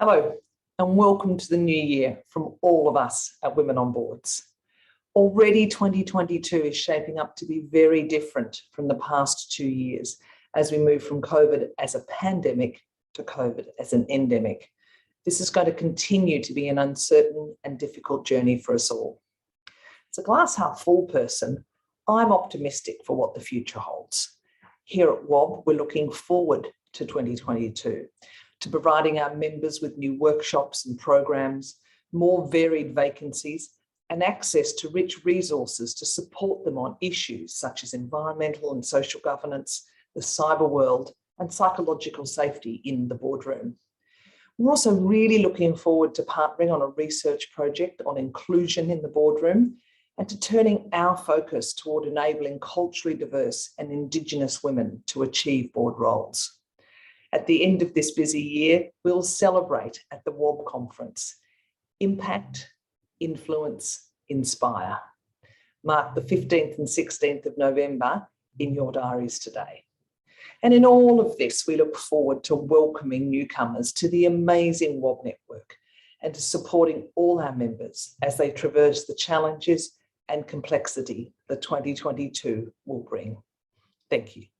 Hello and welcome to the new year from all of us at Women on Boards. Already 2022 is shaping up to be very different from the past 2 years as we move from COVID as a pandemic to COVID as an endemic. This is going to continue to be an uncertain and difficult journey for us all. As a glass half full person, I'm optimistic for what the future holds. Here at WOB, we're looking forward to 2022. To providing our members with new workshops and programs, more varied vacancies, and access to rich resources to support them on issues such as environmental and social governance, the cyber world, and psychological safety in the boardroom. We're also really looking forward to partnering on a research project on inclusion in the boardroom and to turning our focus toward enabling culturally diverse and Indigenous women to achieve board roles. At the end of this busy year, we'll celebrate at the WOB conference. Impact, influence, inspire. Mark the 15th and 16th of November in your diaries today. And in all of this, we look forward to welcoming newcomers to the amazing WOB network and to supporting all our members as they traverse the challenges and complexity that 2022 will bring. Thank you.